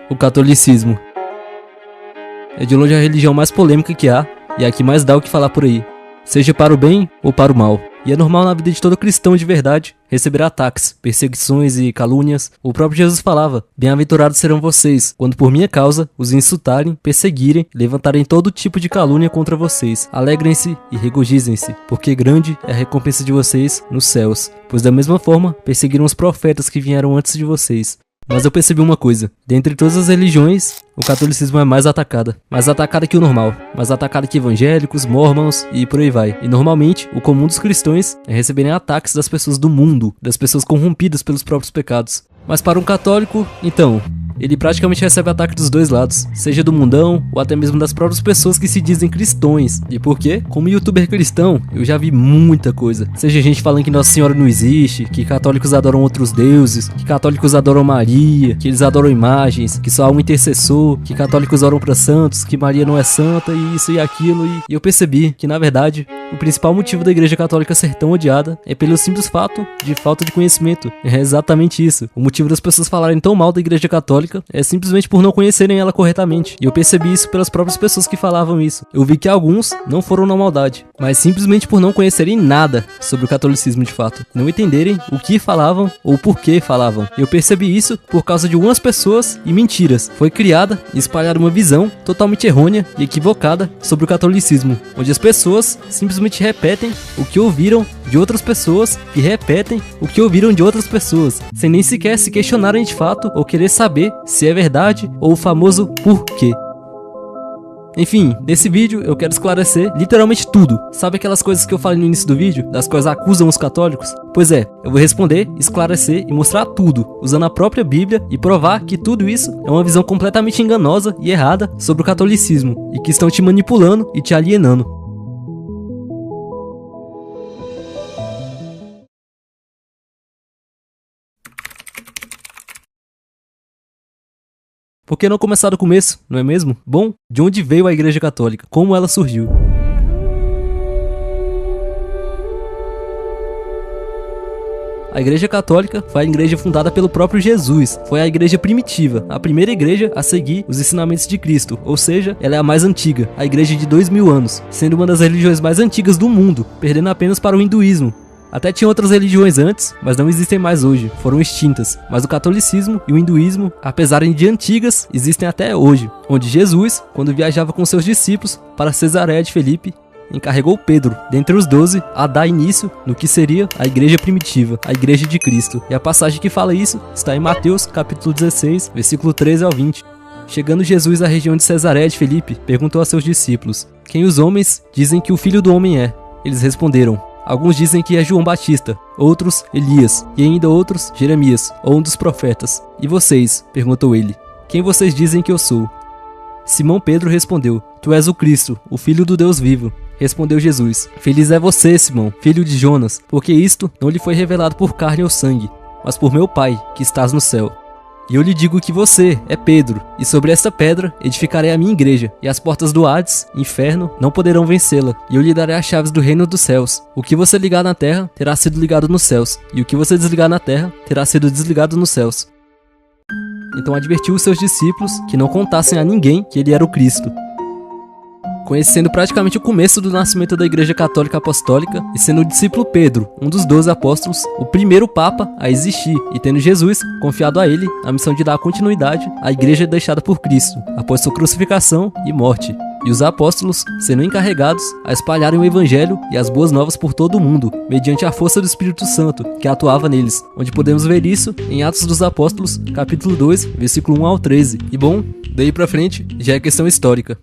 O catolicismo é de longe a religião mais polêmica que há e é a que mais dá o que falar por aí, seja para o bem ou para o mal. E é normal na vida de todo cristão de verdade receber ataques, perseguições e calúnias. O próprio Jesus falava: bem-aventurados serão vocês, quando por minha causa os insultarem, perseguirem e levantarem todo tipo de calúnia contra vocês. Alegrem-se e regozijem-se, porque grande é a recompensa de vocês nos céus, pois da mesma forma perseguiram os profetas que vieram antes de vocês. Mas eu percebi uma coisa: dentre todas as religiões, o catolicismo é mais atacada que o normal, mais atacada que evangélicos, mormons e por aí vai. E normalmente, o comum dos cristãos é receberem ataques das pessoas do mundo, das pessoas corrompidas pelos próprios pecados. Mas para um católico, então, ele praticamente recebe ataque dos dois lados, seja do mundão ou até mesmo das próprias pessoas que se dizem cristãos. E por quê? Como youtuber cristão, eu já vi muita coisa. Seja gente falando que Nossa Senhora não existe, que católicos adoram outros deuses, que católicos adoram Maria, que eles adoram imagens, que só há um intercessor, que católicos oram para santos, que Maria não é santa e isso e aquilo. E eu percebi que, na verdade, o principal motivo da Igreja Católica ser tão odiada é pelo simples fato de falta de conhecimento. É exatamente isso. O motivo das pessoas falarem tão mal da Igreja Católica é simplesmente por não conhecerem ela corretamente. E eu percebi isso pelas próprias pessoas que falavam isso. Eu vi que alguns não foram na maldade, mas simplesmente por não conhecerem nada sobre o catolicismo de fato. Não entenderem o que falavam ou por que falavam. Eu percebi isso por causa de algumas pessoas e mentiras. Foi criada e espalhada uma visão totalmente errônea e equivocada sobre o catolicismo, onde as pessoas simplesmente repetem o que ouviram de outras pessoas que repetem o que ouviram de outras pessoas, sem nem sequer se questionarem de fato ou querer saber se é verdade ou o famoso porquê. Enfim, nesse vídeo eu quero esclarecer literalmente tudo. Sabe aquelas coisas que eu falei no início do vídeo, das quais acusam os católicos? Pois é, eu vou responder, esclarecer e mostrar tudo, usando a própria Bíblia e provar que tudo isso é uma visão completamente enganosa e errada sobre o catolicismo e que estão te manipulando e te alienando. Por que não começar do começo, não é mesmo? Bom, de onde veio a Igreja Católica? Como ela surgiu? A Igreja Católica foi a igreja fundada pelo próprio Jesus. Foi a igreja primitiva, a primeira igreja a seguir os ensinamentos de Cristo, ou seja, ela é a mais antiga, a igreja de 2000 anos, sendo uma das religiões mais antigas do mundo, perdendo apenas para o hinduísmo. Até tinha outras religiões antes, mas não existem mais hoje, foram extintas. Mas o catolicismo e o hinduísmo, apesar de antigas, existem até hoje, onde Jesus, quando viajava com seus discípulos para Cesareia de Filipe, encarregou Pedro, dentre os 12, a dar início no que seria a igreja primitiva, a igreja de Cristo. E a passagem que fala isso está em Mateus, capítulo 16, versículo 13 ao 20. Chegando Jesus à região de Cesareia de Filipe, perguntou a seus discípulos: quem os homens dizem que o Filho do Homem é? Eles responderam: alguns dizem que é João Batista, outros Elias, e ainda outros Jeremias, ou um dos profetas. E vocês? Perguntou ele. Quem vocês dizem que eu sou? Simão Pedro respondeu: tu és o Cristo, o Filho do Deus vivo. Respondeu Jesus: feliz é você, Simão, filho de Jonas, porque isto não lhe foi revelado por carne ou sangue, mas por meu Pai, que estás no céu. E eu lhe digo que você é Pedro, e sobre esta pedra edificarei a minha igreja, e as portas do Hades, inferno, não poderão vencê-la. E eu lhe darei as chaves do reino dos céus. O que você ligar na terra, terá sido ligado nos céus, e o que você desligar na terra, terá sido desligado nos céus. Então advertiu os seus discípulos que não contassem a ninguém que ele era o Cristo. Conhecendo praticamente o começo do nascimento da Igreja Católica Apostólica e sendo o discípulo Pedro, um dos 12 apóstolos, o primeiro Papa a existir, e tendo Jesus confiado a ele a missão de dar continuidade à Igreja deixada por Cristo, após sua crucificação e morte, e os apóstolos sendo encarregados a espalharem o Evangelho e as boas novas por todo o mundo, mediante a força do Espírito Santo, que atuava neles, onde podemos ver isso em Atos dos Apóstolos, capítulo 2, versículo 1 ao 13. E bom, daí pra frente já é questão histórica.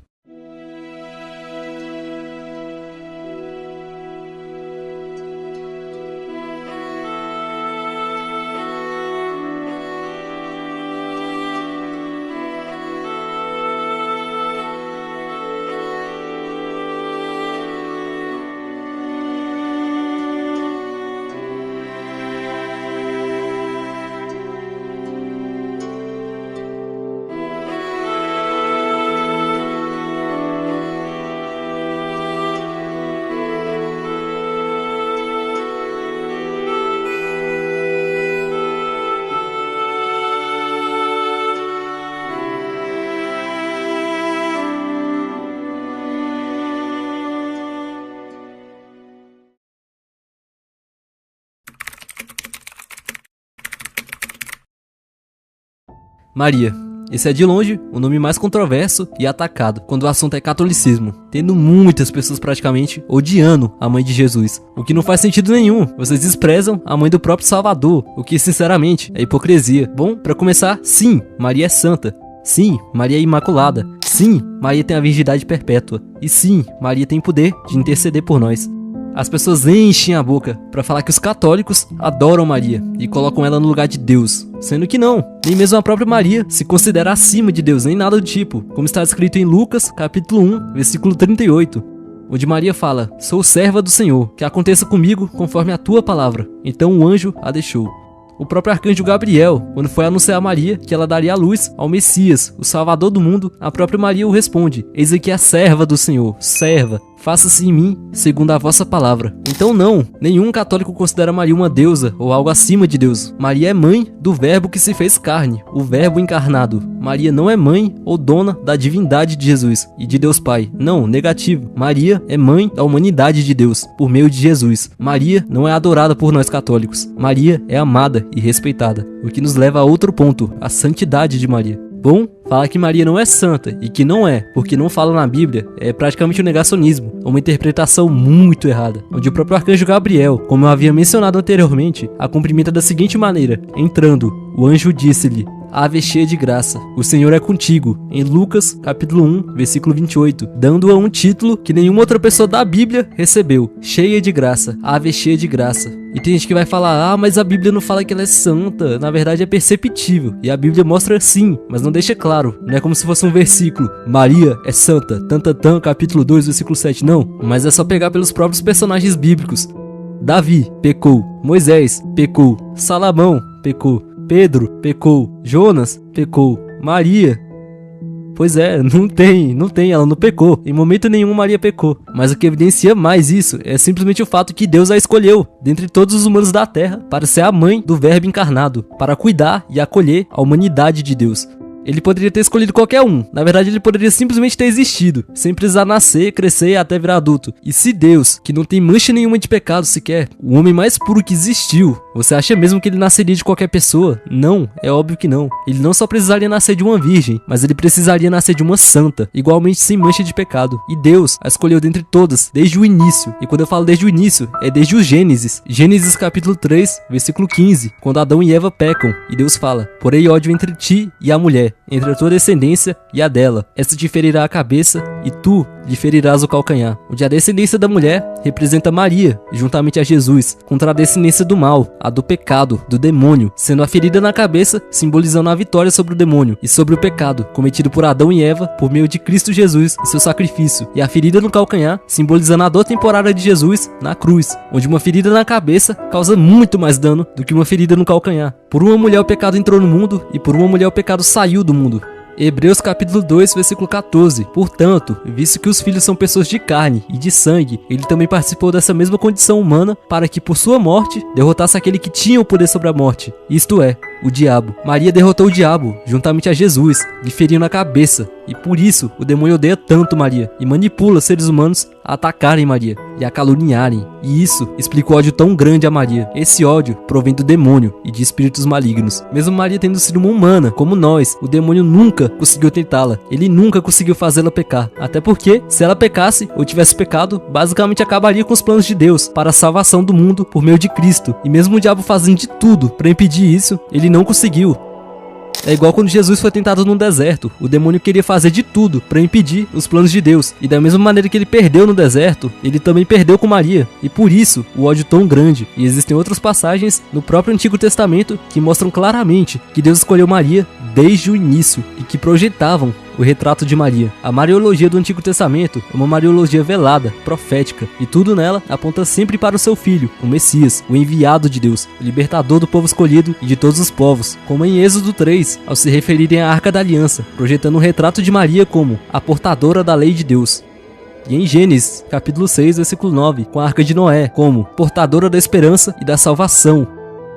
Maria. Esse é de longe o nome mais controverso e atacado quando o assunto é catolicismo, tendo muitas pessoas praticamente odiando a mãe de Jesus, o que não faz sentido nenhum. Vocês desprezam a mãe do próprio Salvador, o que sinceramente é hipocrisia. Bom, para começar, sim, Maria é santa. Sim, Maria é imaculada. Sim, Maria tem a virgindade perpétua. E sim, Maria tem poder de interceder por nós. As pessoas enchem a boca para falar que os católicos adoram Maria e colocam ela no lugar de Deus, sendo que não, nem mesmo a própria Maria se considera acima de Deus, nem nada do tipo, como está escrito em Lucas, capítulo 1, versículo 38, onde Maria fala: "Sou serva do Senhor, que aconteça comigo conforme a tua palavra." Então o anjo a deixou. O próprio arcanjo Gabriel, quando foi anunciar a Maria que ela daria a luz ao Messias, o Salvador do mundo, a própria Maria o responde: "Eis aqui a serva do Senhor, serva, faça-se em mim segundo a vossa palavra." Então não, nenhum católico considera Maria uma deusa ou algo acima de Deus. Maria é mãe do verbo que se fez carne, o verbo encarnado. Maria não é mãe ou dona da divindade de Jesus e de Deus Pai. Não, negativo. Maria é mãe da humanidade de Deus, por meio de Jesus. Maria não é adorada por nós católicos. Maria é amada e respeitada, o que nos leva a outro ponto, a santidade de Maria. Bom, falar que Maria não é santa e que não é, porque não fala na Bíblia, é praticamente um negacionismo, uma interpretação muito errada, onde o próprio arcanjo Gabriel, como eu havia mencionado anteriormente, a cumprimenta da seguinte maneira: entrando, o anjo disse-lhe: "Ave cheia de graça, o Senhor é contigo", em Lucas, capítulo 1, versículo 28, dando-a um título que nenhuma outra pessoa da Bíblia recebeu: cheia de graça, ave cheia de graça. E tem gente que vai falar: "Ah, mas a Bíblia não fala que ela é santa." Na verdade é perceptível, e a Bíblia mostra sim, mas não deixa claro. Não é como se fosse um versículo: "Maria é santa", tantantan, capítulo 2, versículo 7, não. Mas é só pegar pelos próprios personagens bíblicos. Davi pecou, Moisés pecou, Salomão pecou, Pedro pecou, Jonas pecou, Maria. Pois é, não tem, ela não pecou. Em momento nenhum Maria pecou. Mas o que evidencia mais isso é simplesmente o fato que Deus a escolheu, dentre todos os humanos da Terra, para ser a mãe do Verbo encarnado, para cuidar e acolher a humanidade de Deus. Ele poderia ter escolhido qualquer um. Na verdade, ele poderia simplesmente ter existido, sem precisar nascer, crescer e até virar adulto. E se Deus, que não tem mancha nenhuma de pecado sequer, o homem mais puro que existiu, você acha mesmo que ele nasceria de qualquer pessoa? Não, é óbvio que não. Ele não só precisaria nascer de uma virgem, mas ele precisaria nascer de uma santa, igualmente sem mancha de pecado. E Deus a escolheu dentre todas, desde o início. E quando eu falo desde o início, é desde o Gênesis. Gênesis capítulo 3, versículo 15, quando Adão e Eva pecam, e Deus fala: "Porém ódio entre ti e a mulher, entre a tua descendência e a dela. Esta te ferirá a cabeça, e tu lhe ferirás o calcanhar." Onde a descendência da mulher representa Maria, juntamente a Jesus, contra a descendência do mal, a do pecado, do demônio, sendo a ferida na cabeça simbolizando a vitória sobre o demônio e sobre o pecado cometido por Adão e Eva por meio de Cristo Jesus e seu sacrifício, e a ferida no calcanhar simbolizando a dor temporária de Jesus na cruz, onde uma ferida na cabeça causa muito mais dano do que uma ferida no calcanhar. Por uma mulher o pecado entrou no mundo, e por uma mulher o pecado saiu do mundo. Hebreus capítulo 2, versículo 14. "Portanto, visto que os filhos são pessoas de carne e de sangue, ele também participou dessa mesma condição humana, para que por sua morte derrotasse aquele que tinha o poder sobre a morte, isto é, o diabo." Maria derrotou o diabo, juntamente a Jesus, lhe ferindo a cabeça, e por isso o demônio odeia tanto Maria, e manipula seres humanos a atacarem Maria e a caluniarem. E isso explica o ódio tão grande a Maria. Esse ódio provém do demônio e de espíritos malignos. Mesmo Maria tendo sido uma humana, como nós, o demônio nunca conseguiu tentá-la. Ele nunca conseguiu fazê-la pecar. Até porque, se ela pecasse ou tivesse pecado, basicamente acabaria com os planos de Deus para a salvação do mundo por meio de Cristo. E mesmo o diabo fazendo de tudo para impedir isso, ele não conseguiu. É igual quando Jesus foi tentado no deserto. O demônio queria fazer de tudo para impedir os planos de Deus. E da mesma maneira que ele perdeu no deserto, ele também perdeu com Maria. E por isso, o ódio tão grande. E existem outras passagens no próprio Antigo Testamento que mostram claramente que Deus escolheu Maria desde o início e que projetavam o retrato de Maria. A Mariologia do Antigo Testamento é uma Mariologia velada, profética, e tudo nela aponta sempre para o seu filho, o Messias, o enviado de Deus, o libertador do povo escolhido e de todos os povos, como em Êxodo 3, ao se referirem à Arca da Aliança, projetando um retrato de Maria como a portadora da lei de Deus. E em Gênesis, capítulo 6, versículo 9, com a Arca de Noé, como portadora da esperança e da salvação.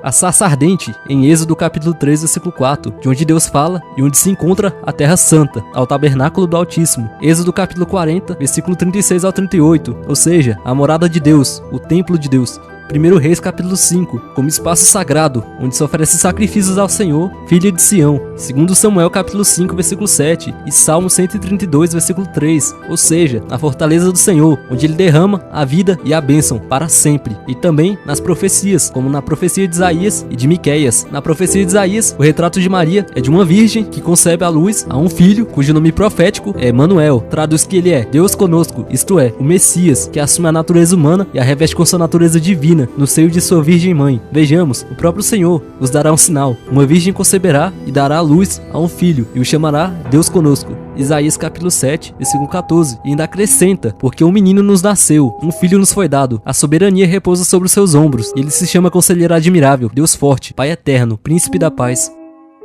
A sarça ardente, em Êxodo capítulo 3, versículo 4, de onde Deus fala e onde se encontra a terra santa, ao tabernáculo do Altíssimo. Êxodo capítulo 40, versículo 36 ao 38, ou seja, a morada de Deus, o templo de Deus. 1 Reis capítulo 5, como espaço sagrado, onde se oferece sacrifícios ao Senhor, filho de Sião. 2 Samuel capítulo 5, versículo 7 e Salmo 132, versículo 3, ou seja, na fortaleza do Senhor, onde ele derrama a vida e a bênção para sempre. E também nas profecias, como na profecia de Isaías e de Miqueias. Na profecia de Isaías, o retrato de Maria é de uma virgem que concebe à luz a um filho, cujo nome profético é Emanuel. Traduz que ele é Deus conosco, isto é, o Messias, que assume a natureza humana e a reveste com sua natureza divina no seio de sua virgem mãe. Vejamos, o próprio Senhor nos dará um sinal. Uma virgem conceberá e dará à luz a um filho, e o chamará Deus conosco. Isaías capítulo 7, versículo 14, e ainda acrescenta, porque um menino nos nasceu, um filho nos foi dado, a soberania repousa sobre os seus ombros, e ele se chama Conselheiro Admirável, Deus Forte, Pai Eterno, Príncipe da Paz.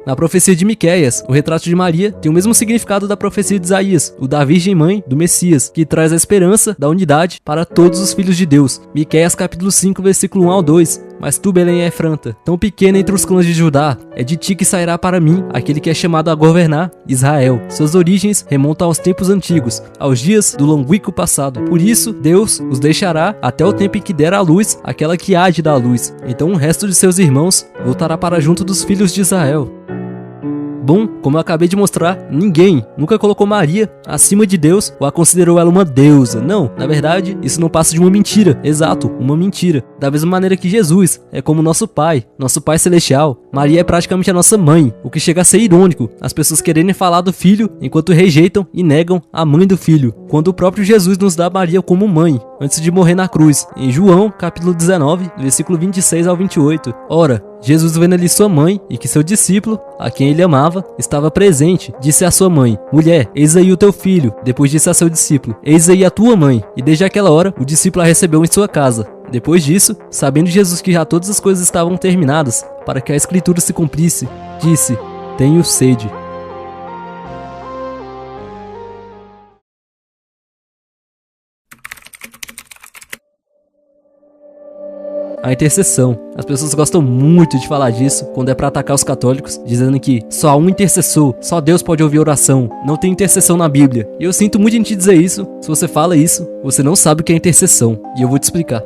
Na profecia de Miqueias, o retrato de Maria tem o mesmo significado da profecia de Isaías, o da Virgem Mãe do Messias, que traz a esperança da unidade para todos os filhos de Deus. Miqueias capítulo 5, versículo 1 ao 2. Mas tu, Belém Efrata, tão pequena entre os clãs de Judá, é de ti que sairá para mim aquele que é chamado a governar Israel. Suas origens remontam aos tempos antigos, aos dias do longínquo passado. Por isso, Deus os deixará até o tempo em que der à luz aquela que há de dar à luz. Então o resto de seus irmãos voltará para junto dos filhos de Israel. Bom, como eu acabei de mostrar, ninguém nunca colocou Maria acima de Deus ou a considerou ela uma deusa. Não, na verdade, isso não passa de uma mentira. Exato, uma mentira. Da mesma maneira que Jesus é como nosso Pai Celestial, Maria é praticamente a nossa mãe, o que chega a ser irônico, as pessoas quererem falar do filho enquanto rejeitam e negam a mãe do filho, quando o próprio Jesus nos dá Maria como mãe, antes de morrer na cruz, em João capítulo 19, versículo 26 ao 28. Ora, Jesus, vendo ali sua mãe e que seu discípulo, a quem ele amava, estava presente, disse à sua mãe: Mulher, eis aí o teu filho. Depois disse a seu discípulo: Eis aí a tua mãe. E desde aquela hora, o discípulo a recebeu em sua casa. Depois disso, sabendo Jesus que já todas as coisas estavam terminadas, para que a escritura se cumprisse, disse: Tenho sede. A intercessão. As pessoas gostam muito de falar disso quando é pra atacar os católicos, dizendo que só há um intercessor, só Deus pode ouvir oração, não tem intercessão na Bíblia. E eu sinto muito em te dizer isso. Se você fala isso, você não sabe o que é intercessão, e eu vou te explicar.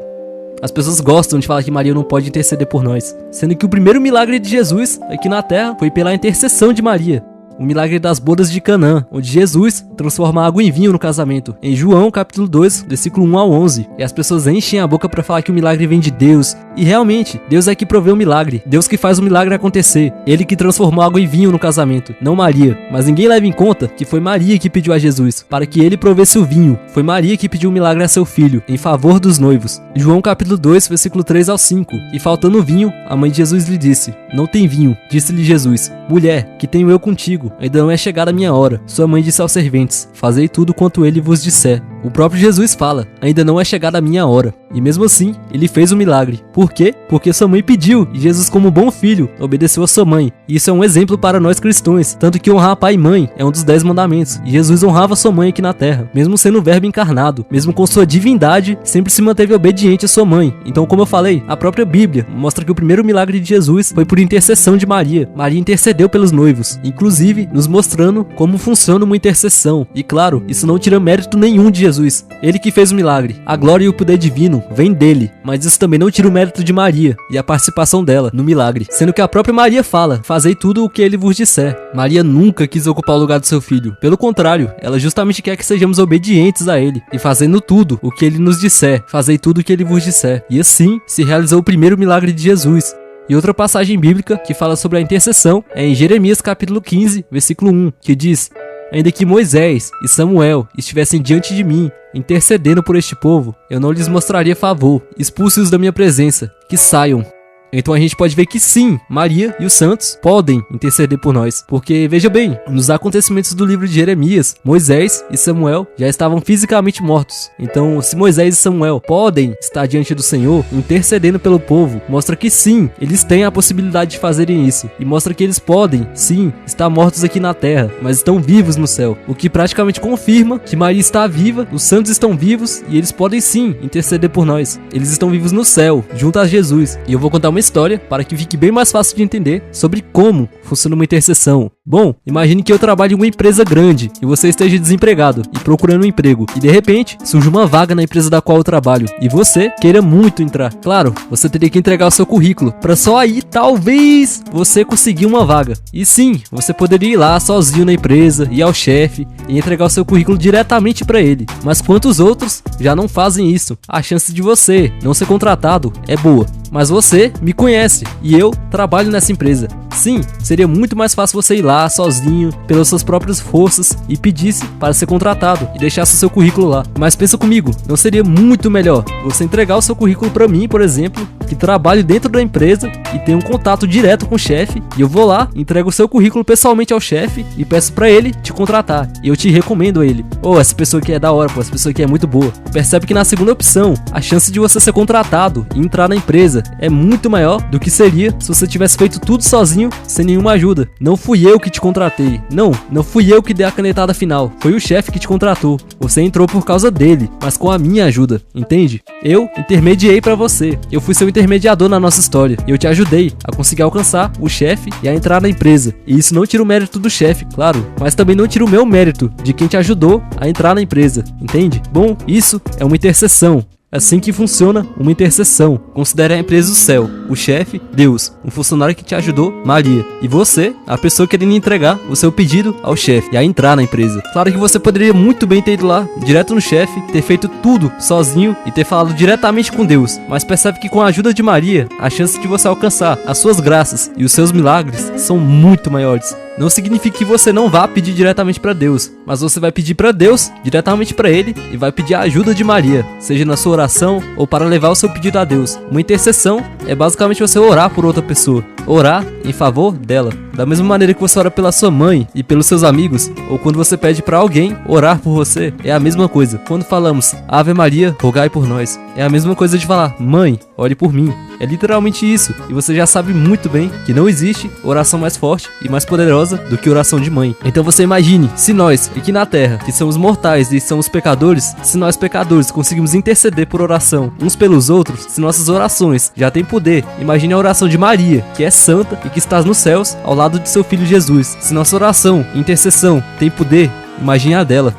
As pessoas gostam de falar que Maria não pode interceder por nós, sendo que o primeiro milagre de Jesus aqui na Terra foi pela intercessão de Maria. O milagre das bodas de Canaã, onde Jesus transforma água em vinho no casamento. Em João capítulo 2, versículo 1 ao 11. E as pessoas enchem a boca para falar que o milagre vem de Deus. E realmente, Deus é que provê o milagre. Deus que faz o milagre acontecer. Ele que transformou água em vinho no casamento, não Maria. Mas ninguém leva em conta que foi Maria que pediu a Jesus para que ele provesse o vinho. Foi Maria que pediu o milagre a seu filho, em favor dos noivos. João capítulo 2, versículo 3 ao 5. E faltando vinho, a mãe de Jesus lhe disse: Não tem vinho. Disse-lhe Jesus: Mulher, que tenho eu contigo? Ainda não é chegada a minha hora. Sua mãe disse aos serventes: Fazei tudo quanto ele vos disser. O próprio Jesus fala: ainda não é chegada a minha hora. E mesmo assim, ele fez o milagre. Por quê? Porque sua mãe pediu, e Jesus, como bom filho, obedeceu a sua mãe. E isso é um exemplo para nós cristãos, tanto que honrar pai e mãe é um dos 10 mandamentos. E Jesus honrava sua mãe aqui na terra, mesmo sendo o verbo encarnado, mesmo com sua divindade, sempre se manteve obediente à sua mãe. Então, como eu falei, a própria Bíblia mostra que o primeiro milagre de Jesus foi por intercessão de Maria. Maria intercedeu pelos noivos, inclusive nos mostrando como funciona uma intercessão. E claro, isso não tira mérito nenhum de Jesus. Ele que fez o milagre. A glória e o poder divino vem dele, mas isso também não tira o mérito de Maria e a participação dela no milagre, sendo que a própria Maria fala: Fazei tudo o que ele vos disser. Maria nunca quis ocupar o lugar do seu filho. Pelo contrário, ela justamente quer que sejamos obedientes a ele e fazendo tudo o que ele nos disser. Fazei tudo o que ele vos disser. E assim se realizou o primeiro milagre de Jesus. E outra passagem bíblica que fala sobre a intercessão é em Jeremias capítulo 15, versículo 1, que diz: Ainda que Moisés e Samuel estivessem diante de mim, intercedendo por este povo, eu não lhes mostraria favor. Expulse-os da minha presença, que saiam. Então a gente pode ver que sim, Maria e os santos podem interceder por nós. Porque, veja bem, nos acontecimentos do livro de Jeremias, Moisés e Samuel já estavam fisicamente mortos. Então, se Moisés e Samuel podem estar diante do Senhor, intercedendo pelo povo, mostra que sim, eles têm a possibilidade de fazerem isso. E mostra que eles podem, sim, estar mortos aqui na terra, mas estão vivos no céu. O que praticamente confirma que Maria está viva, os santos estão vivos e eles podem sim interceder por nós. Eles estão vivos no céu, junto a Jesus. E eu vou contar uma história para que fique bem mais fácil de entender sobre como funciona uma intercessão. Bom, imagine que eu trabalho em uma empresa grande e você esteja desempregado e procurando um emprego e de repente surge uma vaga na empresa da qual eu trabalho e você queira muito entrar. Claro, você teria que entregar o seu currículo para só aí talvez você conseguir uma vaga. E sim, você poderia ir lá sozinho na empresa, ir ao chefe e entregar o seu currículo diretamente para ele. Mas quantos outros já não fazem isso? A chance de você não ser contratado é boa. Mas você me conhece e eu trabalho nessa empresa. Sim, seria muito mais fácil você ir lá sozinho, pelas suas próprias forças e pedisse para ser contratado e deixasse o seu currículo lá. Mas pensa comigo, não seria muito melhor você entregar o seu currículo para mim, por exemplo, que trabalho dentro da empresa e tenho um contato direto com o chefe, e eu vou lá, entrego o seu currículo pessoalmente ao chefe e peço para ele te contratar. E eu te recomendo a ele. Essa pessoa aqui é da hora, essa pessoa aqui é muito boa. Percebe que na segunda opção, a chance de você ser contratado e entrar na empresa é muito maior do que seria se você tivesse feito tudo sozinho, sem nenhuma ajuda. Não fui eu que te contratei. Não fui eu que dei a canetada final. Foi o chefe que te contratou. Você entrou por causa dele, mas com a minha ajuda, entende? Eu intermediei pra você. Eu fui seu intermediador na nossa história. E eu te ajudei a conseguir alcançar o chefe e a entrar na empresa. E isso não tira o mérito do chefe, claro, mas também não tira o meu mérito de quem te ajudou a entrar na empresa, entende? Bom, isso é uma intercessão. Assim que funciona uma intercessão. Considere a empresa o céu, o chefe, Deus, um funcionário que te ajudou, Maria, e você, a pessoa querendo entregar o seu pedido ao chefe e a entrar na empresa. Claro que você poderia muito bem ter ido lá, direto no chefe, ter feito tudo sozinho e ter falado diretamente com Deus, mas percebe que com a ajuda de Maria, a chance de você alcançar as suas graças e os seus milagres são muito maiores. Não significa que você não vá pedir diretamente para Deus, mas você vai pedir para Deus, diretamente para Ele, e vai pedir a ajuda de Maria, seja na sua oração ou para levar o seu pedido a Deus. Uma intercessão é basicamente você orar por outra pessoa, orar em favor dela. Da mesma maneira que você ora pela sua mãe e pelos seus amigos, ou quando você pede para alguém orar por você, é a mesma coisa. Quando falamos Ave Maria, rogai por nós, é a mesma coisa de falar Mãe, ore por mim. É literalmente isso, e você já sabe muito bem que não existe oração mais forte e mais poderosa do que oração de mãe. Então você imagine, se nós, aqui na Terra, que somos mortais e somos pecadores, se nós pecadores conseguimos interceder por oração uns pelos outros, se nossas orações já têm poder, imagine a oração de Maria, que é santa e que está nos céus ao lado de seu filho Jesus. Se nossa oração e intercessão tem poder, imagine a dela.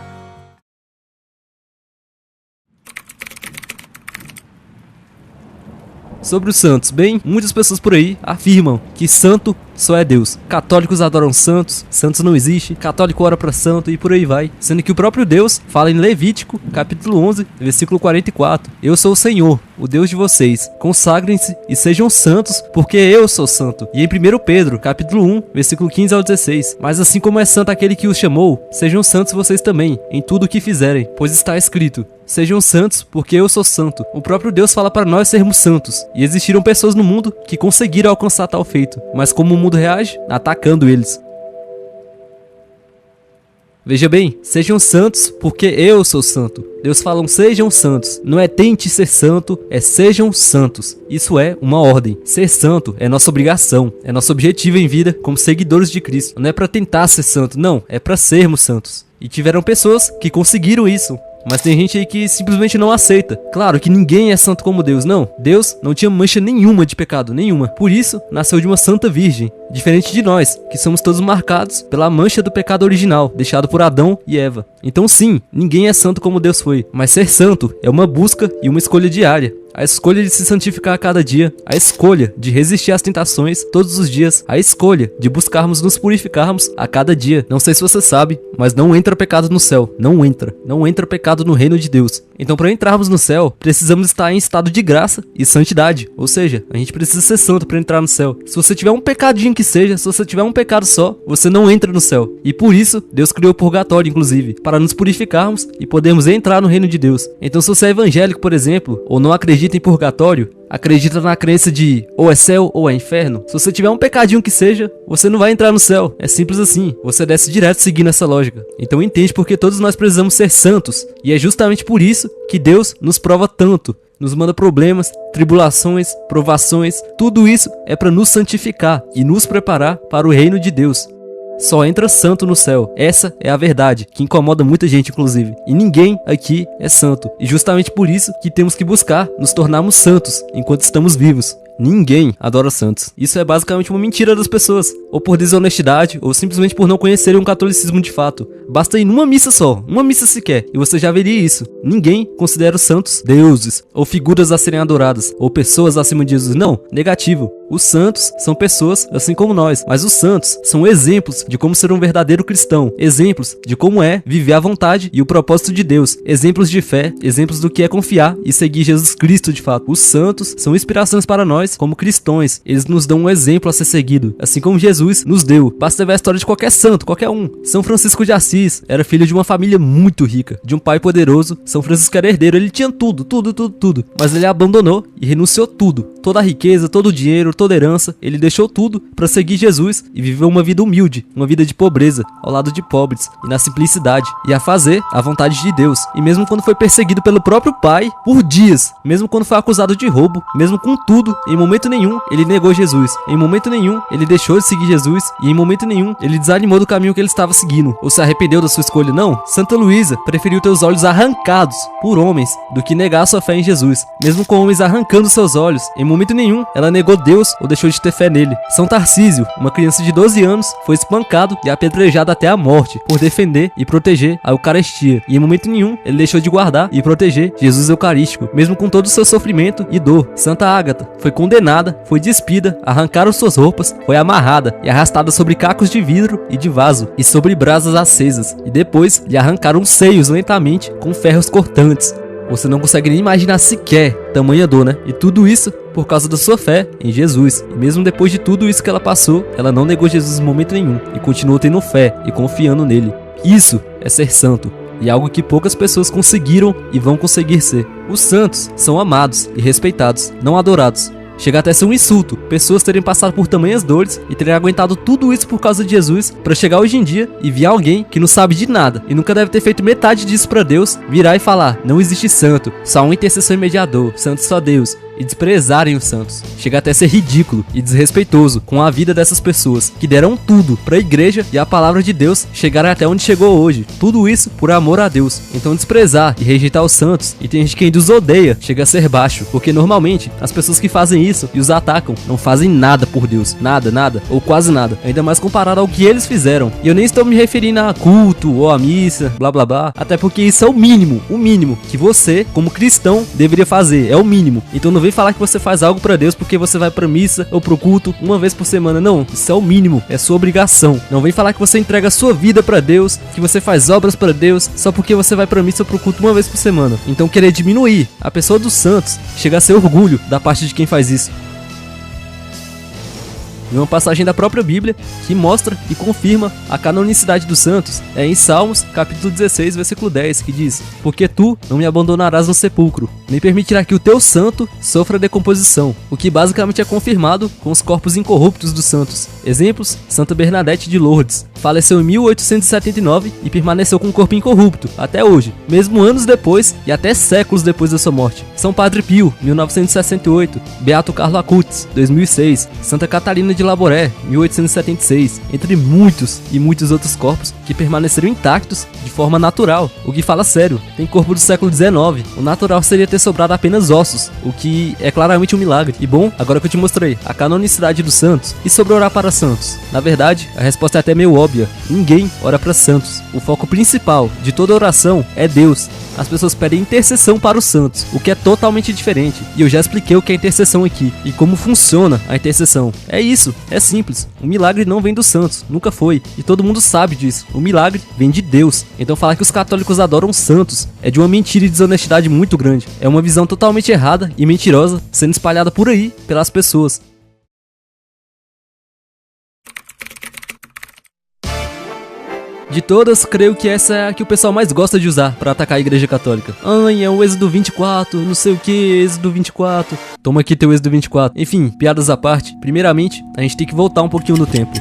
Sobre os santos, bem, muitas pessoas por aí afirmam que santo só é Deus. Católicos adoram santos, santos não existe, católico ora para santo e por aí vai. Sendo que o próprio Deus fala em Levítico, capítulo 11, versículo 44. Eu sou o Senhor, o Deus de vocês. Consagrem-se e sejam santos, porque eu sou santo. E em 1 Pedro, capítulo 1, versículo 15 ao 16. Mas assim como é santo aquele que os chamou, sejam santos vocês também, em tudo o que fizerem, pois está escrito: sejam santos, porque eu sou santo. O próprio Deus fala para nós sermos santos. E existiram pessoas no mundo que conseguiram alcançar tal feito. Mas como o mundo reage? Atacando eles. Veja bem, sejam santos, porque eu sou santo. Deus fala sejam santos. Não é tente ser santo, é sejam santos. Isso é uma ordem. Ser santo é nossa obrigação, é nosso objetivo em vida como seguidores de Cristo. Não é para tentar ser santo, não, é para sermos santos. E tiveram pessoas que conseguiram isso. Mas tem gente aí que simplesmente não aceita. Claro que ninguém é santo como Deus, não. Deus não tinha mancha nenhuma de pecado, nenhuma. Por isso, nasceu de uma santa virgem. Diferente de nós, que somos todos marcados pela mancha do pecado original, deixado por Adão e Eva. Então sim, ninguém é santo como Deus foi. Mas ser santo é uma busca e uma escolha diária. A escolha de se santificar a cada dia, a escolha de resistir às tentações todos os dias, a escolha de buscarmos nos purificarmos a cada dia. Não sei se você sabe, mas não entra pecado no céu. Não entra pecado no reino de Deus. Então para entrarmos no céu, precisamos estar em estado de graça e santidade. Ou seja, a gente precisa ser santo para entrar no céu. Se você tiver um pecadinho que seja, se você tiver um pecado só, você não entra no céu. E por isso, Deus criou o purgatório, inclusive, para nos purificarmos e podermos entrar no reino de Deus. Então se você é evangélico, por exemplo, ou não acredita em purgatório, acredita na crença de ou é céu ou é inferno, se você tiver um pecadinho que seja, você não vai entrar no céu. É simples assim, você desce direto seguindo essa lógica. Então entende porque todos nós precisamos ser santos, e é justamente por isso que Deus nos prova tanto, nos manda problemas, tribulações, provações. Tudo isso é para nos santificar e nos preparar para o reino de Deus. Só entra santo no céu. Essa é a verdade, que incomoda muita gente, inclusive. E ninguém aqui é santo. E justamente por isso que temos que buscar nos tornarmos santos enquanto estamos vivos. Ninguém adora santos. Isso é basicamente uma mentira das pessoas, ou por desonestidade, ou simplesmente por não conhecerem um catolicismo de fato. Basta ir numa missa só, uma missa sequer, e você já veria isso. Ninguém considera os santos deuses, ou figuras a serem adoradas, ou pessoas acima de Jesus. Não, negativo. Os santos são pessoas assim como nós, mas os santos são exemplos de como ser um verdadeiro cristão, exemplos de como é viver a vontade e o propósito de Deus, exemplos de fé, exemplos do que é confiar e seguir Jesus Cristo de fato. Os santos são inspirações para nós como cristãos, eles nos dão um exemplo a ser seguido, assim como Jesus nos deu. Basta ver a história de qualquer santo, qualquer um. São Francisco de Assis era filho de uma família muito rica, de um pai poderoso. São Francisco era herdeiro, ele tinha tudo, mas ele abandonou e renunciou tudo, toda a riqueza, todo o dinheiro, toda a herança, ele deixou tudo para seguir Jesus e viver uma vida humilde, uma vida de pobreza, ao lado de pobres e na simplicidade, e a fazer a vontade de Deus. E mesmo quando foi perseguido pelo próprio pai por dias, mesmo quando foi acusado de roubo, mesmo com tudo, em momento nenhum ele negou Jesus, em momento nenhum ele deixou de seguir Jesus, e em momento nenhum ele desanimou do caminho que ele estava seguindo, ou se arrependeu da sua escolha. Não, Santa Luísa preferiu ter os olhos arrancados por homens do que negar sua fé em Jesus. Mesmo com homens arrancando seus olhos, em momento nenhum ela negou Deus ou deixou de ter fé nele. São Tarcísio, uma criança de 12 anos, foi espancado e apedrejado até a morte por defender e proteger a Eucaristia, e em momento nenhum ele deixou de guardar e proteger Jesus Eucarístico, mesmo com todo o seu sofrimento e dor. Santa Ágata foi condenada, foi despida, arrancaram suas roupas, foi amarrada e arrastada sobre cacos de vidro e de vaso e sobre brasas acesas, e depois lhe arrancaram os seios lentamente com ferros cortantes. Você não consegue nem imaginar sequer tamanha dor, né? E tudo isso por causa da sua fé em Jesus. E mesmo depois de tudo isso que ela passou, ela não negou Jesus em momento nenhum e continuou tendo fé e confiando nele. Isso é ser santo, e algo que poucas pessoas conseguiram e vão conseguir ser. Os santos são amados e respeitados, não adorados. Chega até a ser um insulto pessoas terem passado por tamanhas dores e terem aguentado tudo isso por causa de Jesus, pra chegar hoje em dia e vir alguém que não sabe de nada e nunca deve ter feito metade disso pra Deus, virar e falar: não existe santo, só um intercessor e mediador, santo só Deus, e desprezarem os santos. Chega até a ser ridículo e desrespeitoso com a vida dessas pessoas que deram tudo pra igreja e a palavra de Deus chegar até onde chegou hoje. Tudo isso por amor a Deus. Então desprezar e rejeitar os santos, e tem gente que ainda os odeia, chega a ser baixo, porque normalmente as pessoas que fazem isso e os atacam não fazem nada por Deus, nada, ou quase nada, ainda mais comparado ao que eles fizeram. E eu nem estou me referindo a culto ou a missa, blá blá blá, até porque isso é o mínimo que você, como cristão, deveria fazer, é o mínimo. Então não vem falar que você faz algo pra Deus porque você vai pra missa ou pro culto uma vez por semana. Não, isso é o mínimo, é sua obrigação. Não vem falar que você entrega a sua vida pra Deus, que você faz obras pra Deus só porque você vai pra missa ou pro culto uma vez por semana. Então querer diminuir a pessoa dos santos chega a ser orgulho da parte de quem faz isso. E uma passagem da própria Bíblia que mostra e confirma a canonicidade dos santos é em Salmos, capítulo 16, versículo 10, que diz: porque tu não me abandonarás no sepulcro, nem permitirá que o teu santo sofra decomposição, o que basicamente é confirmado com os corpos incorruptos dos santos. Exemplos: Santa Bernadette de Lourdes, faleceu em 1879 e permaneceu com um corpo incorrupto até hoje, mesmo anos depois e até séculos depois da sua morte. São Padre Pio, 1968, Beato Carlo Acutis, 2006, Santa Catarina de Laboré, 1876, entre muitos e muitos outros corpos que permaneceram intactos de forma natural, o que fala sério. Tem corpo do século XIX, o natural seria ter sobrado apenas ossos, o que é claramente um milagre. E bom, agora que eu te mostrei a canonicidade dos santos, e sobre orar para santos? Na verdade, a resposta é até meio óbvia: ninguém ora para santos. O foco principal de toda oração é Deus. As pessoas pedem intercessão para os santos, o que é totalmente diferente, e eu já expliquei o que é intercessão aqui, e como funciona a intercessão. É isso, é simples, o milagre não vem dos santos, nunca foi, e todo mundo sabe disso, o milagre vem de Deus. Então falar que os católicos adoram santos é de uma mentira e desonestidade muito grande, é uma visão totalmente errada e mentirosa sendo espalhada por aí, pelas pessoas. De todas, creio que essa é a que o pessoal mais gosta de usar pra atacar a igreja católica. Ai, é o Êxodo 24, não sei o que, Êxodo 24. Toma aqui teu Êxodo 24. Enfim, piadas à parte, primeiramente, a gente tem que voltar um pouquinho no tempo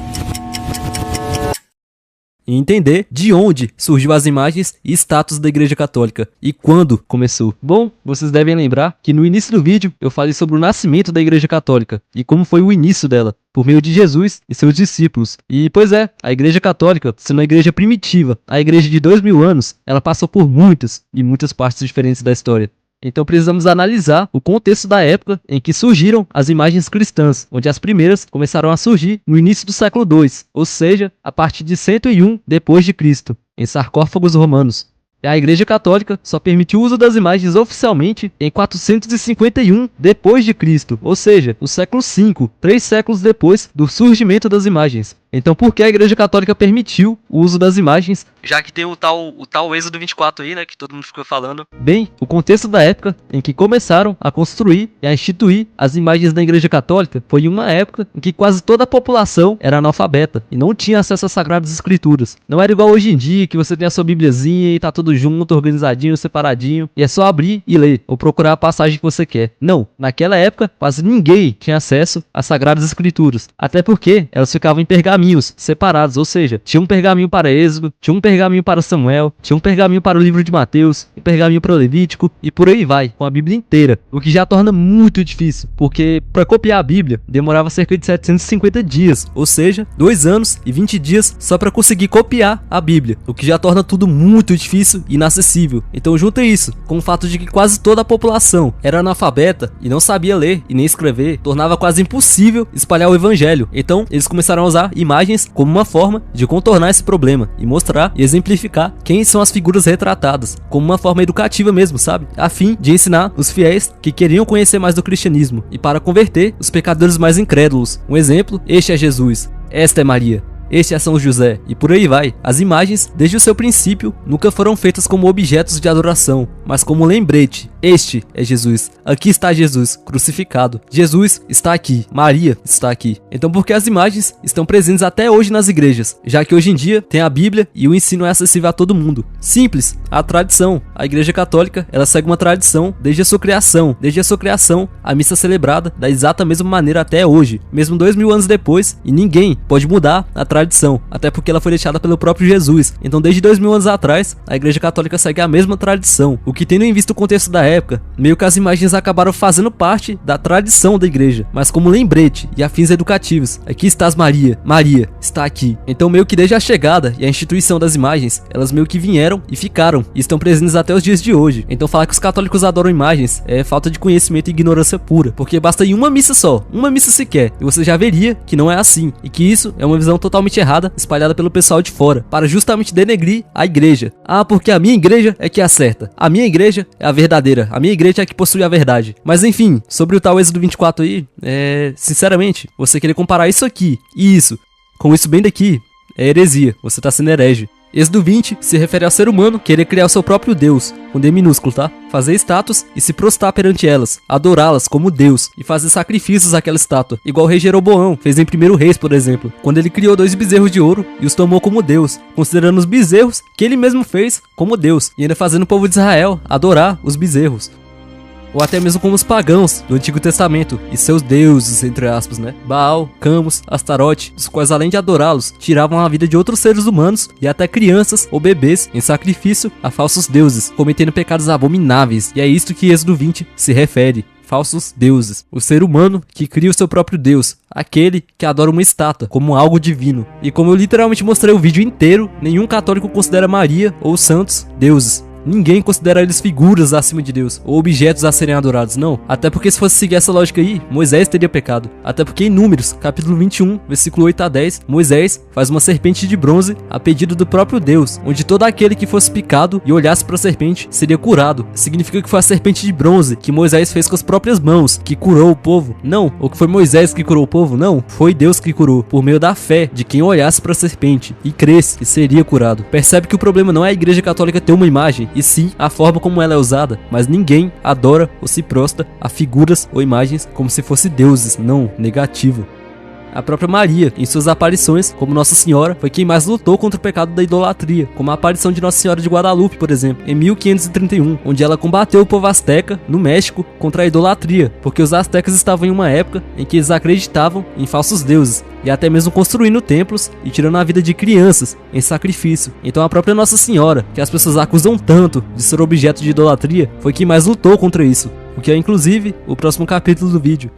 e entender de onde surgiu as imagens e status da Igreja Católica e quando começou. Bom, vocês devem lembrar que no início do vídeo eu falei sobre o nascimento da Igreja Católica e como foi o início dela, por meio de Jesus e seus discípulos. E pois é, a Igreja Católica, sendo a igreja primitiva, a igreja de 2000 anos, ela passou por muitas e muitas partes diferentes da história. Então precisamos analisar o contexto da época em que surgiram as imagens cristãs, onde as primeiras começaram a surgir no início do século II, ou seja, a partir de 101 depois de Cristo, em sarcófagos romanos. A Igreja Católica só permitiu o uso das imagens oficialmente em 451 depois de Cristo, ou seja, no século V, 3 séculos depois do surgimento das imagens. Então, por que a Igreja Católica permitiu o uso das imagens? Já que tem o tal Êxodo 24 aí, né, que todo mundo ficou falando. Bem, o contexto da época em que começaram a construir e a instituir as imagens da Igreja Católica foi em uma época em que quase toda a população era analfabeta e não tinha acesso às Sagradas Escrituras. Não era igual hoje em dia, que você tem a sua bibliazinha e tá tudo junto, organizadinho, separadinho, e é só abrir e ler, ou procurar a passagem que você quer. Não, naquela época quase ninguém tinha acesso às Sagradas Escrituras, até porque elas ficavam em pergaminhos separados, ou seja, tinha um pergaminho para Êxodo, tinha um pergaminho para Samuel, tinha um pergaminho para o livro de Mateus, um pergaminho para o Levítico, e por aí vai, com a Bíblia inteira, o que já torna muito difícil, porque para copiar a Bíblia demorava cerca de 750 dias, ou seja, 2 anos e 20 dias só para conseguir copiar a Bíblia, o que já torna tudo muito difícil e inacessível. Então junta isso com o fato de que quase toda a população era analfabeta e não sabia ler e nem escrever, tornava quase impossível espalhar o evangelho. Então eles começaram a usar imagens como uma forma de contornar esse problema e mostrar e exemplificar quem são as figuras retratadas, como uma forma educativa mesmo, sabe? A fim de ensinar os fiéis que queriam conhecer mais do cristianismo e para converter os pecadores mais incrédulos. Um exemplo, este é Jesus, esta é Maria, este é São José, e por aí vai. As imagens, desde o seu princípio, nunca foram feitas como objetos de adoração, mas como lembrete. Este é Jesus. Aqui está Jesus, crucificado. Jesus está aqui. Maria está aqui. Então por que as imagens estão presentes até hoje nas igrejas? Já que hoje em dia tem a Bíblia e o ensino é acessível a todo mundo. Simples, a tradição. A Igreja Católica, ela segue uma tradição desde a sua criação. Desde a sua criação, a missa é celebrada da exata mesma maneira até hoje, mesmo 2000 anos depois, e ninguém pode mudar a tradição, até porque ela foi deixada pelo próprio Jesus. Então desde 2000 anos atrás, a Igreja Católica segue a mesma tradição. O que tendo em vista o contexto da época, meio que as imagens acabaram fazendo parte da tradição da igreja, mas como lembrete e a fins educativos. Aqui estás Maria, Maria está aqui. Então meio que desde a chegada e a instituição das imagens, elas meio que vieram e ficaram, e estão presentes até os dias de hoje. Então falar que os católicos adoram imagens é falta de conhecimento e ignorância pura, porque basta ir uma missa só, uma missa sequer, e você já veria que não é assim, e que isso é uma visão totalmente errada, espalhada pelo pessoal de fora, para justamente denegrir a igreja. Ah, porque a minha igreja é que é a certa, a minha igreja é a verdadeira, a minha igreja é a que possui a verdade. Mas enfim, sobre o tal Êxodo 24 aí, sinceramente, você querer comparar isso aqui e isso com isso bem daqui, é heresia, você tá sendo herege. Êxodo 20 se refere ao ser humano querer criar o seu próprio Deus, com D minúsculo, tá? Fazer estátuas e se prostrar perante elas, adorá-las como Deus e fazer sacrifícios àquela estátua, igual o rei Jeroboão fez em 1º Reis, por exemplo, quando ele criou 2 bezerros de ouro e os tomou como Deus, considerando os bezerros que ele mesmo fez como Deus, e ainda fazendo o povo de Israel adorar os bezerros. Ou até mesmo como os pagãos do Antigo Testamento e seus deuses, entre aspas, né? Baal, Camus, Astarote, os quais além de adorá-los, tiravam a vida de outros seres humanos e até crianças ou bebês em sacrifício a falsos deuses, cometendo pecados abomináveis. E é isto que Êxodo 20 se refere. Falsos deuses. O ser humano que cria o seu próprio Deus, aquele que adora uma estátua como algo divino. E como eu literalmente mostrei o vídeo inteiro, nenhum católico considera Maria ou os santos deuses. Ninguém considera eles figuras acima de Deus, ou objetos a serem adorados, não. Até porque se fosse seguir essa lógica aí, Moisés teria pecado. Até porque em Números, capítulo 21, versículo 8 a 10, Moisés faz uma serpente de bronze a pedido do próprio Deus, onde todo aquele que fosse picado e olhasse para a serpente seria curado. Significa que foi a serpente de bronze que Moisés fez com as próprias mãos, que curou o povo. Não, ou que foi Moisés que curou o povo, não. Foi Deus que curou, por meio da fé de quem olhasse para a serpente e cresce que seria curado. Percebe que o problema não é a Igreja Católica ter uma imagem, e sim a forma como ela é usada, mas ninguém adora ou se prostra a figuras ou imagens como se fossem deuses, não, negativo. A própria Maria, em suas aparições como Nossa Senhora, foi quem mais lutou contra o pecado da idolatria, como a aparição de Nossa Senhora de Guadalupe, por exemplo, em 1531, onde ela combateu o povo asteca, no México, contra a idolatria, porque os astecas estavam em uma época em que eles acreditavam em falsos deuses, e até mesmo construindo templos e tirando a vida de crianças em sacrifício. Então a própria Nossa Senhora, que as pessoas acusam tanto de ser objeto de idolatria, foi quem mais lutou contra isso, o que é inclusive o próximo capítulo do vídeo.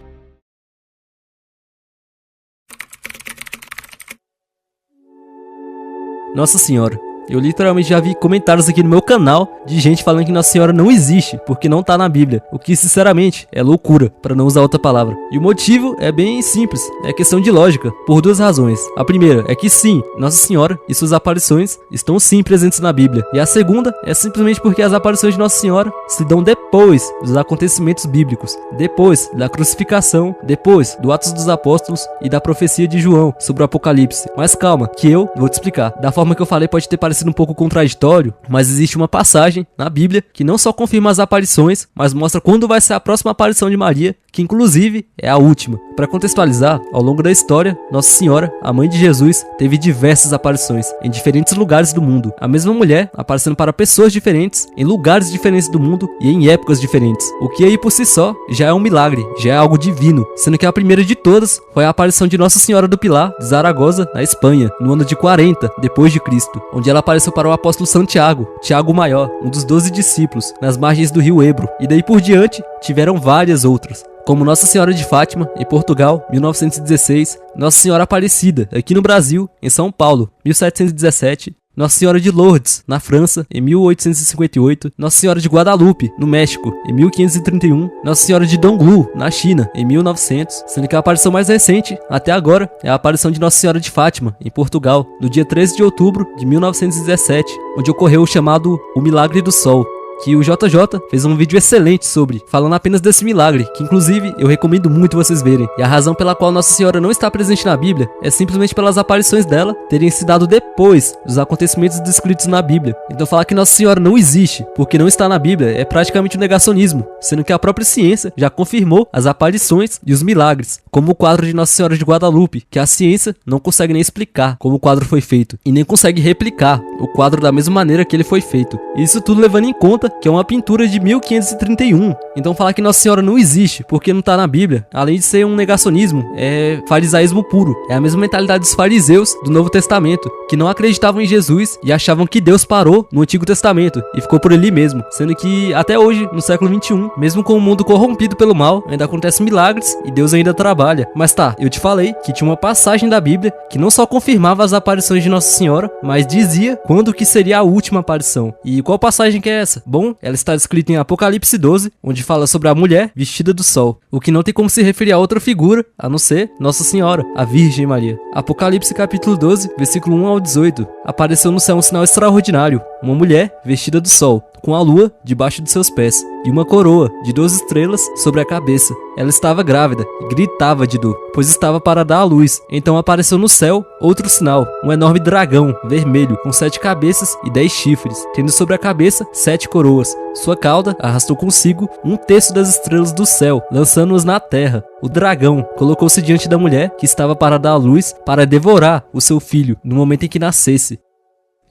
Nossa Senhora, Eu literalmente já vi comentários aqui no meu canal de gente falando que Nossa Senhora não existe, porque não tá na Bíblia, o que sinceramente é loucura, para não usar outra palavra. E o motivo é bem simples, é questão de lógica, por duas razões. A primeira é que sim, Nossa Senhora e suas aparições estão sim presentes na Bíblia. E a segunda é simplesmente porque as aparições de Nossa Senhora se dão depois dos acontecimentos bíblicos, depois da crucificação, depois do Atos dos Apóstolos e da profecia de João sobre o Apocalipse. Mas calma, que eu vou te explicar. Da forma que eu falei pode ter parecido um pouco contraditório, mas existe uma passagem na Bíblia que não só confirma as aparições, mas mostra quando vai ser a próxima aparição de Maria, que inclusive é a última. Para contextualizar, ao longo da história, Nossa Senhora, a mãe de Jesus, teve diversas aparições em diferentes lugares do mundo. A mesma mulher aparecendo para pessoas diferentes, em lugares diferentes do mundo e em épocas diferentes. O que aí por si só já é um milagre, já é algo divino, sendo que a primeira de todas foi a aparição de Nossa Senhora do Pilar de Zaragoza, na Espanha, no ano de 40 depois de Cristo, onde ela apareceu para o apóstolo Santiago, Tiago o Maior, um dos 12 discípulos, nas margens do rio Ebro, e daí por diante tiveram várias outras, como Nossa Senhora de Fátima, em Portugal, 1916, Nossa Senhora Aparecida, aqui no Brasil, em São Paulo, 1717, Nossa Senhora de Lourdes, na França, em 1858, Nossa Senhora de Guadalupe, no México, em 1531, Nossa Senhora de Donglu, na China, em 1900, sendo que a aparição mais recente, até agora, é a aparição de Nossa Senhora de Fátima, em Portugal, no dia 13 de outubro de 1917, onde ocorreu o chamado O Milagre do Sol, que o JJ fez um vídeo excelente sobre, falando apenas desse milagre, que inclusive eu recomendo muito vocês verem. E a razão pela qual Nossa Senhora não está presente na Bíblia é simplesmente pelas aparições dela terem se dado depois dos acontecimentos descritos na Bíblia. Então falar que Nossa Senhora não existe porque não está na Bíblia é praticamente um negacionismo, sendo que a própria ciência já confirmou as aparições e os milagres, como o quadro de Nossa Senhora de Guadalupe, que a ciência não consegue nem explicar como o quadro foi feito, e nem consegue replicar o quadro da mesma maneira que ele foi feito. Isso tudo levando em conta que é uma pintura de 1531. Então falar que Nossa Senhora não existe porque não tá na Bíblia, além de ser um negacionismo, é farisaísmo puro. É a mesma mentalidade dos fariseus do Novo Testamento, que não acreditavam em Jesus e achavam que Deus parou no Antigo Testamento e ficou por ali mesmo, sendo que até hoje, no século 21, mesmo com o mundo corrompido pelo mal, ainda acontecem milagres e Deus ainda trabalha. Mas tá, eu te falei que tinha uma passagem da Bíblia que não só confirmava as aparições de Nossa Senhora, mas dizia quando que seria a última aparição. E qual passagem que é essa? Bom, ela está descrita em Apocalipse 12, onde fala sobre a mulher vestida do sol, o que não tem como se referir a outra figura, a não ser Nossa Senhora, a Virgem Maria. Apocalipse capítulo 12, versículo 1 ao 18. Apareceu no céu um sinal extraordinário, uma mulher vestida do sol, com a lua debaixo de seus pés, e uma coroa de 12 estrelas sobre a cabeça. Ela estava grávida e gritava de dor, pois estava para dar à luz. Então apareceu no céu outro sinal, um enorme dragão vermelho, com 7 cabeças e 10 chifres, tendo sobre a cabeça 7 coroas. Sua cauda arrastou consigo 1/3 das estrelas do céu, lançando-as na terra. O dragão colocou-se diante da mulher que estava para dar à luz, para devorar o seu filho no momento em que nascesse.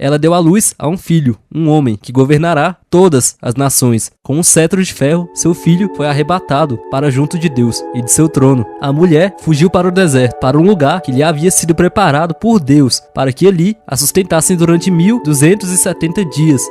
Ela deu à luz a um filho, um homem, que governará todas as nações. Com um cetro de ferro, seu filho foi arrebatado para junto de Deus e de seu trono. A mulher fugiu para o deserto, para um lugar que lhe havia sido preparado por Deus, para que ali a sustentassem durante 1270 dias.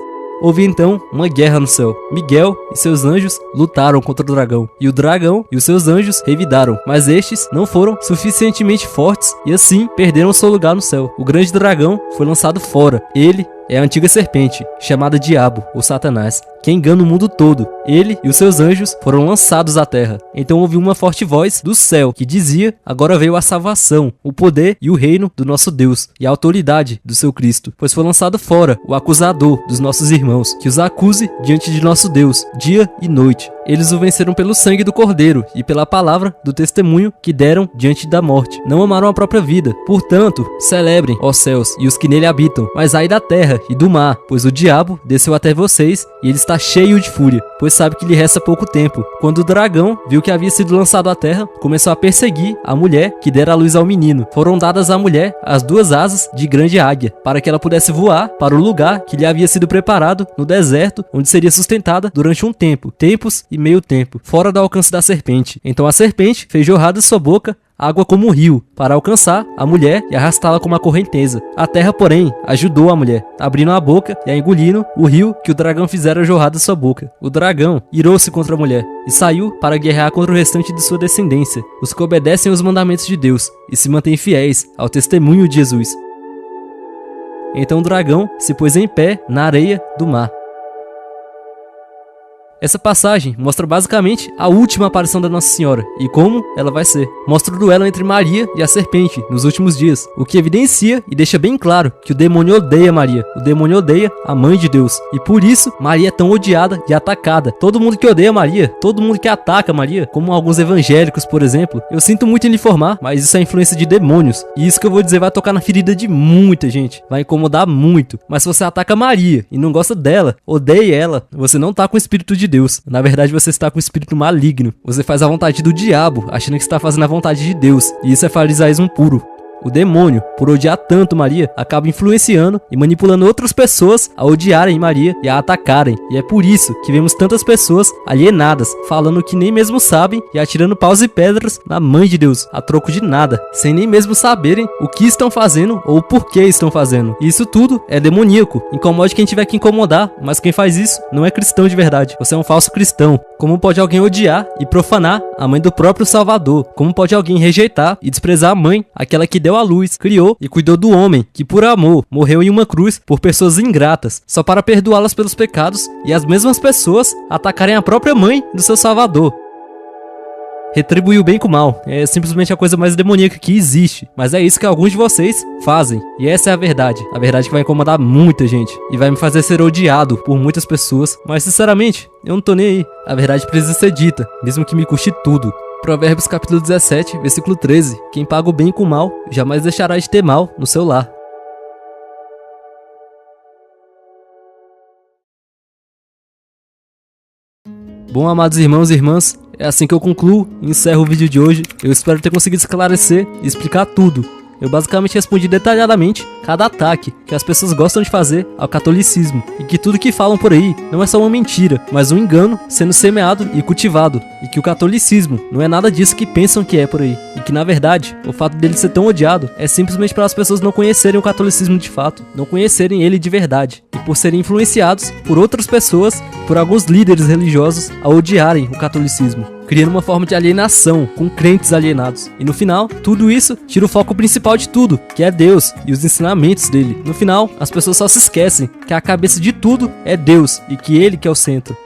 Houve então uma guerra no céu. Miguel e seus anjos lutaram contra o dragão, e o dragão e os seus anjos revidaram, mas estes não foram suficientemente fortes e assim perderam seu lugar no céu. O grande dragão foi lançado fora. Ele é a antiga serpente, chamada Diabo ou Satanás, que engana o mundo todo. Ele e os seus anjos foram lançados à terra. Então ouvi uma forte voz do céu que dizia: agora veio a salvação, o poder e o reino do nosso Deus e a autoridade do seu Cristo, pois foi lançado fora o acusador dos nossos irmãos, que os acuse diante de nosso Deus, dia e noite. Eles o venceram pelo sangue do Cordeiro e pela palavra do testemunho que deram diante da morte. Não amaram a própria vida. Portanto, celebrem, ó céus, e os que nele habitam. Mas ai da terra e do mar, pois o diabo desceu até vocês e ele está cheio de fúria, pois sabe que lhe resta pouco tempo. Quando o dragão viu que havia sido lançado à terra, começou a perseguir a mulher que dera à luz ao menino. Foram dadas à mulher as 2 asas de grande águia, para que ela pudesse voar para o lugar que lhe havia sido preparado no deserto, onde seria sustentada durante um tempo, tempos e meio tempo, fora do alcance da serpente. Então a serpente fez jorrar de sua boca água como um rio, para alcançar a mulher e arrastá-la como uma correnteza. A terra, porém, ajudou a mulher, abrindo a boca e a engolindo o rio que o dragão fizera jorrar da sua boca. O dragão irou-se contra a mulher e saiu para guerrear contra o restante de sua descendência, os que obedecem aos mandamentos de Deus e se mantêm fiéis ao testemunho de Jesus. Então o dragão se pôs em pé na areia do mar. Essa passagem mostra basicamente a última aparição da Nossa Senhora e como ela vai ser. Mostra o duelo entre Maria e a serpente nos últimos dias, o que evidencia e deixa bem claro que o demônio odeia Maria, o demônio odeia a Mãe de Deus, e por isso Maria é tão odiada e atacada. Todo mundo que odeia Maria, todo mundo que ataca Maria, como alguns evangélicos, por exemplo, eu sinto muito em lhe informar, mas isso é influência de demônios, e isso que eu vou dizer vai tocar na ferida de muita gente, vai incomodar muito. Mas se você ataca Maria e não gosta dela, odeia ela, você não tá com o espírito de Deus. Na verdade, você está com um espírito maligno. Você faz a vontade do diabo, achando que está fazendo a vontade de Deus. E isso é farisaísmo puro. O demônio, por odiar tanto Maria, acaba influenciando e manipulando outras pessoas a odiarem Maria e a atacarem. E é por isso que vemos tantas pessoas alienadas, falando que nem mesmo sabem e atirando paus e pedras na Mãe de Deus, a troco de nada, sem nem mesmo saberem o que estão fazendo ou o porquê estão fazendo. E isso tudo é demoníaco. Incomode quem tiver que incomodar, mas quem faz isso não é cristão de verdade. Você é um falso cristão. Como pode alguém odiar e profanar a mãe do próprio Salvador? Como pode alguém rejeitar e desprezar a mãe, aquela que deu à luz, criou e cuidou do homem, que por amor morreu em uma cruz por pessoas ingratas, só para perdoá-las pelos pecados e as mesmas pessoas atacarem a própria mãe do seu Salvador? Retribuir o bem com o mal é simplesmente a coisa mais demoníaca que existe, mas é isso que alguns de vocês fazem, e essa é a verdade que vai incomodar muita gente, e vai me fazer ser odiado por muitas pessoas, mas sinceramente, eu não tô nem aí, a verdade precisa ser dita, mesmo que me custe tudo. Provérbios capítulo 17, versículo 13, quem paga o bem com o mal, jamais deixará de ter mal no seu lar. Bom, amados irmãos e irmãs, é assim que eu concluo e encerro o vídeo de hoje. Eu espero ter conseguido esclarecer e explicar tudo. Eu basicamente respondi detalhadamente cada ataque que as pessoas gostam de fazer ao catolicismo, e que tudo que falam por aí não é só uma mentira, mas um engano sendo semeado e cultivado, e que o catolicismo não é nada disso que pensam que é por aí, e que na verdade o fato dele ser tão odiado é simplesmente para as pessoas não conhecerem o catolicismo de fato, não conhecerem ele de verdade, e por serem influenciados por outras pessoas, por alguns líderes religiosos a odiarem o catolicismo, criando uma forma de alienação com crentes alienados. E no final, tudo isso tira o foco principal de tudo, que é Deus e os ensinamentos dele. No final, as pessoas só se esquecem que a cabeça de tudo é Deus e que ele que é o centro.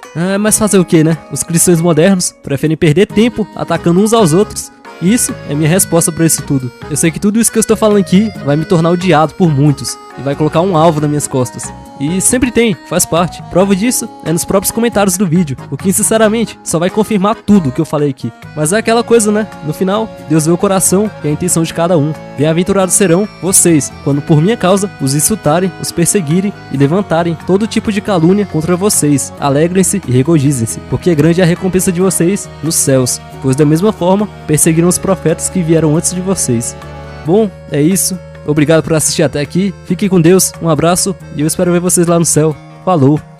Mas fazer o que, né? Os cristãos modernos preferem perder tempo atacando uns aos outros. E isso é minha resposta para isso tudo. Eu sei que tudo isso que eu estou falando aqui vai me tornar odiado por muitos e vai colocar um alvo nas minhas costas. E sempre tem, faz parte. Prova disso é nos próprios comentários do vídeo, o que sinceramente só vai confirmar tudo o que eu falei aqui. Mas é aquela coisa, né? No final, Deus vê o coração e a intenção de cada um. Bem-aventurados serão vocês, quando por minha causa os insultarem, os perseguirem e levantarem todo tipo de calúnia contra vocês. Alegrem-se e regozijem-se, porque grande é a recompensa de vocês nos céus, pois da mesma forma perseguiram os profetas que vieram antes de vocês. Bom, é isso. Obrigado por assistir até aqui. Fiquem com Deus, um abraço e eu espero ver vocês lá no céu. Falou!